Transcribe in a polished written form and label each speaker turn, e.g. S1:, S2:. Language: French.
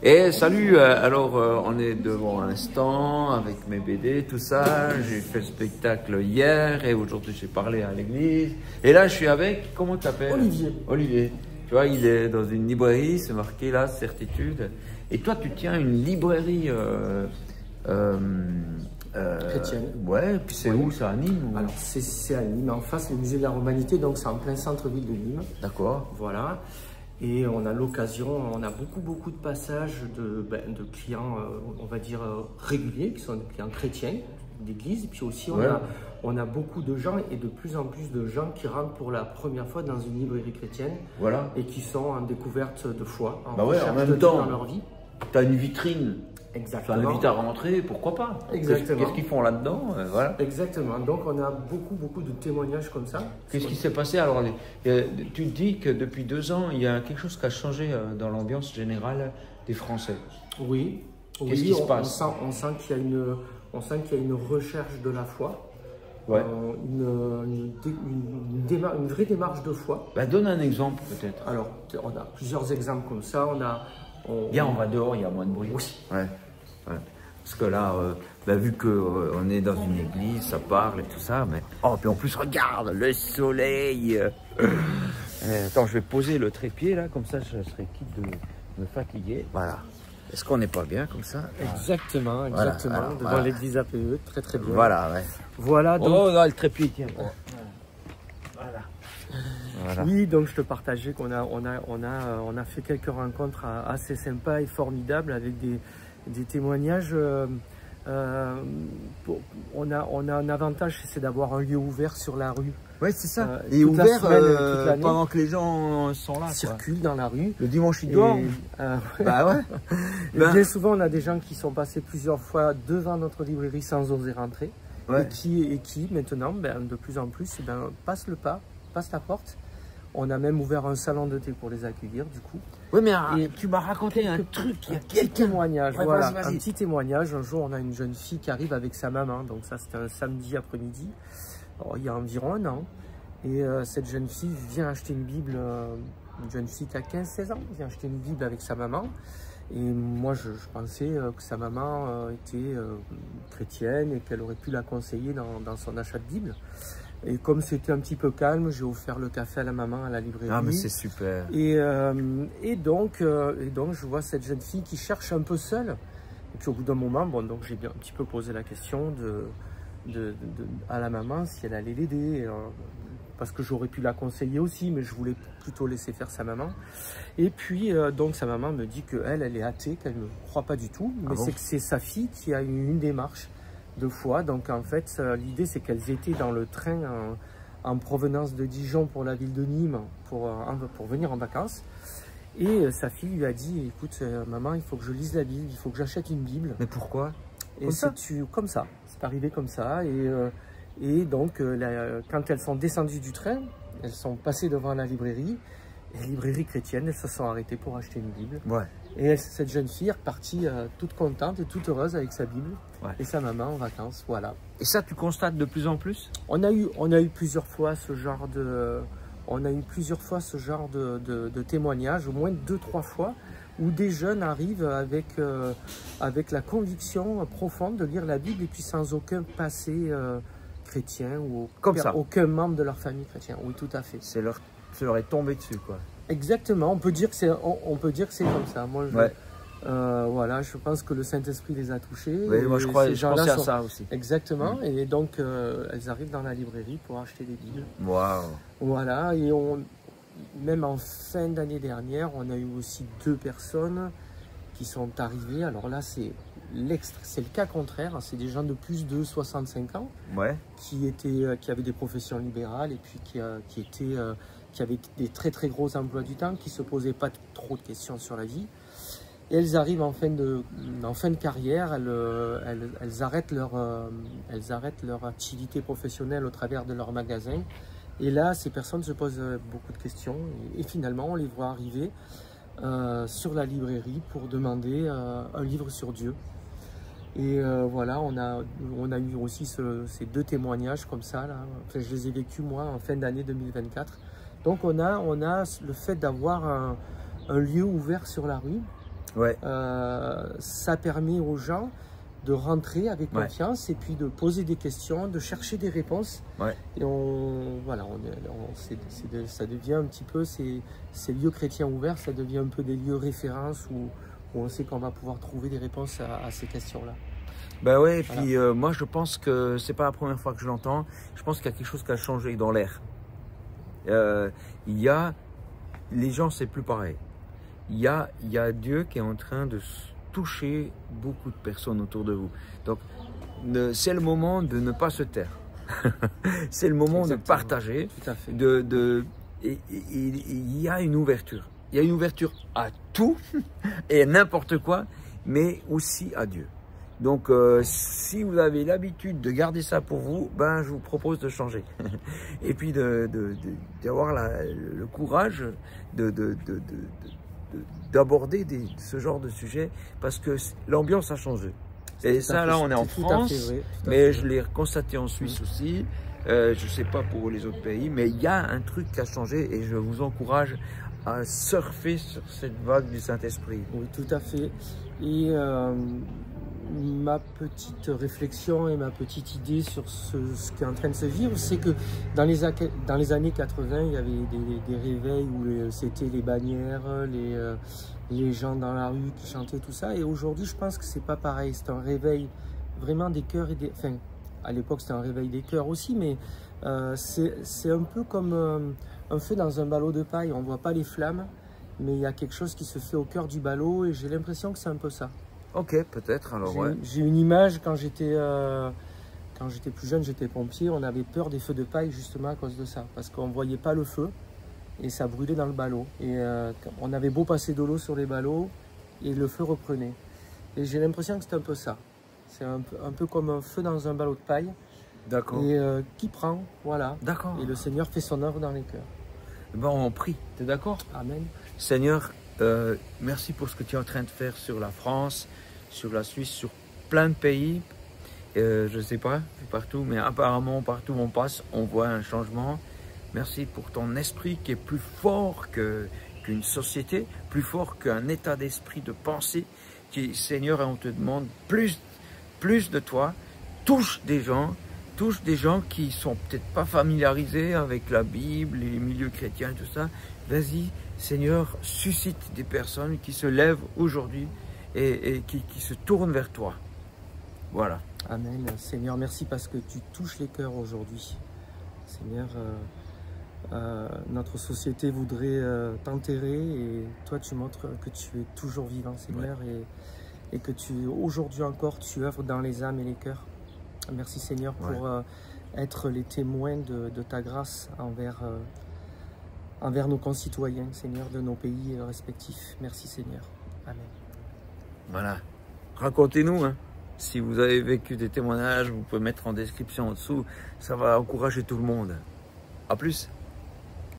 S1: Et salut, on est devant un stand avec mes BD, tout ça. J'ai fait le spectacle hier et aujourd'hui j'ai parlé à l'église. Et là je suis avec, comment tu t'appelles?
S2: Olivier.
S1: Olivier. Tu vois, il est dans une librairie, c'est marqué là, certitude. Et toi tu tiens une librairie
S2: chrétienne.
S1: Ouais, puis c'est où? C'est à Nîmes ou...
S2: Alors c'est à Nîmes, en face du musée de la Romanité, donc c'est en plein centre-ville de Nîmes.
S1: D'accord.
S2: Voilà. Et on a l'occasion, on a beaucoup de passages de clients, on va dire, réguliers, qui sont des clients chrétiens d'église. Puis aussi, on a beaucoup de gens et de plus en plus de gens qui rentrent pour la première fois dans une librairie chrétienne. Voilà. Et qui sont en découverte de foi, en
S1: même temps,
S2: dans leur vie.
S1: Tu as une vitrine.
S2: Exactement.
S1: Ça invite à rentrer, pourquoi pas?
S2: Exactement.
S1: Qu'est-ce qu'ils font là-dedans? Voilà.
S2: Exactement. Donc on a beaucoup de témoignages comme ça.
S1: Qu'est-ce qui s'est passé? Alors, tu dis que depuis 2 ans, il y a quelque chose qui a changé dans l'ambiance générale des Français.
S2: Oui.
S1: Qu'est-ce qui se passe?
S2: On sent qu'il y a une recherche de la foi.
S1: Ouais.
S2: Une vraie démarche de foi.
S1: Bah, donne un exemple peut-être.
S2: Alors, on a plusieurs exemples comme ça.
S1: Viens, on va dehors, il y a moins de bruit.
S2: Oui.
S1: Ouais. Ouais. Parce que là, vu qu'on est dans une église, ça parle et tout ça, mais... Oh, puis en plus, regarde, le soleil. Attends, je vais poser le trépied là, comme ça je serai quitte de me fatiguer. Voilà. Est-ce qu'on n'est pas bien comme ça?
S2: Exactement.
S1: Voilà,
S2: devant l'église APE, très bien.
S1: Voilà, ouais.
S2: Voilà, donc...
S1: Oh, là, le trépied, tiens. Voilà.
S2: Oui, donc je te partageais qu'on a fait quelques rencontres assez sympas et formidables avec des témoignages. On a un avantage, c'est d'avoir un lieu ouvert sur la rue.
S1: Oui, c'est ça. Et ouvert pendant que les gens sont là.
S2: Circulent dans la rue.
S1: Le dimanche, ils dorment. Bah ouais.
S2: Bien souvent, on a des gens qui sont passés plusieurs fois devant notre librairie sans oser rentrer. Ouais. Et qui maintenant, de plus en plus, passent le pas, passent la porte. On a même ouvert un salon de thé pour les accueillir, du coup.
S1: Oui, mais tu m'as raconté un truc.
S2: Il y a quelques témoignages. Ouais, voilà, un petit témoignage. Un jour, on a une jeune fille qui arrive avec sa maman. Donc ça, c'était un samedi après-midi. Il y a environ 1 an. Et cette jeune fille vient acheter une Bible. Une jeune fille qui a 15-16 ans vient acheter une Bible avec sa maman. Et moi, je pensais que sa maman était chrétienne et qu'elle aurait pu la conseiller dans son achat de Bible. Et comme c'était un petit peu calme, j'ai offert le café à la maman à la librairie.
S1: Ah, mais c'est super.
S2: Et donc, je vois cette jeune fille qui cherche un peu seule. Et puis au bout d'un moment, donc j'ai un petit peu posé la question à la maman si elle allait l'aider. Parce que j'aurais pu la conseiller aussi, mais je voulais plutôt laisser faire sa maman. Et puis, donc sa maman me dit qu'elle est athée, qu'elle ne croit pas du tout. Mais c'est que c'est sa fille qui a eu une démarche de foi. Donc en fait, l'idée c'est qu'elles étaient dans le train en provenance de Dijon pour la ville de Nîmes pour venir en vacances. Et sa fille lui a dit, écoute maman, il faut que je lise la Bible, il faut que j'achète une Bible.
S1: Mais pourquoi?
S2: Et comme ça, c'est arrivé comme ça. Et donc quand elles sont descendues du train, elles sont passées devant la librairie. Et librairie chrétienne, elles se sont arrêtées pour acheter une Bible. Ouais. Et cette jeune fille est repartie toute contente et toute heureuse avec sa Bible et sa maman en vacances, voilà.
S1: Et ça, tu constates de plus en plus?
S2: On a eu plusieurs fois ce genre de témoignages, au moins 2-3 fois, où des jeunes arrivent avec la conviction profonde de lire la Bible et puis sans aucun passé chrétien ou aucun membre de leur famille chrétien. Oui, tout à fait.
S1: Ça leur est tombé dessus, quoi.
S2: Exactement, on peut dire que c'est comme ça. Moi, voilà, je pense que le Saint-Esprit les a touchés.
S1: Oui, moi je pensais à ça aussi.
S2: Exactement, et donc elles arrivent dans la librairie pour acheter des Bibles.
S1: Waouh.
S2: Voilà, et même en fin d'année dernière, on a eu aussi 2 personnes qui sont arrivées. Alors là, c'est le cas contraire, c'est des gens de plus de 65 ans qui avaient des professions libérales et puis qui avaient des très gros emplois du temps, qui ne se posaient pas trop de questions sur la vie. Et elles arrivent en fin de carrière, elles arrêtent leur activité professionnelle au travers de leur magasin. Et là, ces personnes se posent beaucoup de questions. Et finalement, on les voit arriver sur la librairie pour demander un livre sur Dieu. Et voilà, on a eu aussi ces 2 témoignages comme ça. Là. Enfin, je les ai vécus, moi, en fin d'année 2024. Donc, on a le fait d'avoir un lieu ouvert sur la rue
S1: Ouais.
S2: Ça permet aux gens de rentrer avec
S1: Ouais.
S2: confiance et puis de poser des questions, de chercher des réponses.
S1: Ouais.
S2: Et ça devient un petit peu, ces lieux chrétiens ouverts, ça devient un peu des lieux références où on sait qu'on va pouvoir trouver des réponses à ces questions-là.
S1: Ben ouais, et
S2: Voilà.
S1: puis moi je pense que c'est pas la première fois que je l'entends. Je pense qu'il y a quelque chose qui a changé dans l'air. Les gens, c'est plus pareil. Il y a Dieu qui est en train de toucher beaucoup de personnes autour de vous. Donc c'est le moment de ne pas se taire. C'est le moment
S2: Exactement.
S1: de partager.
S2: Tout à fait.
S1: Et il y a une ouverture. Il y a une ouverture à tout et à n'importe quoi, mais aussi à Dieu. Donc, si vous avez l'habitude de garder ça pour vous, ben, je vous propose de changer. Et puis d'avoir le courage d'aborder ce genre de sujet, parce que l'ambiance a changé. Et ça, là, on est en France, mais je l'ai constaté en Suisse aussi. Je ne sais pas pour les autres pays, mais il y a un truc qui a changé et je vous encourage à surfer sur cette vague du Saint-Esprit.
S2: Oui, tout à fait. Et ma petite réflexion et ma petite idée sur ce qui est en train de se vivre, c'est que dans les années 80, il y avait des réveils où c'était les bannières, les gens dans la rue qui chantaient, tout ça. Et aujourd'hui, je pense que c'est pas pareil. C'est un réveil vraiment des cœurs et des... Enfin, à l'époque, c'était un réveil des cœurs aussi, mais c'est un peu comme un feu dans un ballot de paille. On ne voit pas les flammes, mais il y a quelque chose qui se fait au cœur du ballot et j'ai l'impression que c'est un peu ça.
S1: Ok, peut-être, alors ouais.
S2: J'ai une image quand j'étais plus jeune, j'étais pompier, on avait peur des feux de paille justement à cause de ça, parce qu'on ne voyait pas le feu et ça brûlait dans le ballot. Et on avait beau passer de l'eau sur les ballots et le feu reprenait. Et j'ai l'impression que c'est un peu ça. C'est un peu comme un feu dans un ballot de paille.
S1: D'accord.
S2: Et qui prend, voilà.
S1: D'accord.
S2: Et le Seigneur fait son œuvre dans les cœurs.
S1: Ben, on prie, tu es d'accord?
S2: Amen.
S1: Seigneur, merci pour ce que tu es en train de faire sur la France, sur la Suisse, sur plein de pays. Je ne sais pas, partout, mais apparemment, partout où on passe, on voit un changement. Merci pour ton esprit qui est plus fort qu'une société, plus fort qu'un état d'esprit de pensée. Seigneur, on te demande plus de toi. Touche des gens qui sont peut-être pas familiarisés avec la Bible, les milieux chrétiens et tout ça. Vas-y, Seigneur, suscite des personnes qui se lèvent aujourd'hui et qui se tournent vers toi. Voilà.
S2: Amen. Seigneur, merci parce que tu touches les cœurs aujourd'hui. Seigneur, notre société voudrait t'enterrer et toi tu montres que tu es toujours vivant, Seigneur,
S1: ouais.
S2: et que aujourd'hui encore tu œuvres dans les âmes et les cœurs. Merci Seigneur pour être les témoins de ta grâce envers nos concitoyens, Seigneur, de nos pays respectifs. Merci Seigneur. Amen.
S1: Voilà. Racontez-nous, hein. Si vous avez vécu des témoignages, vous pouvez mettre en description en dessous. Ça va encourager tout le monde. À plus.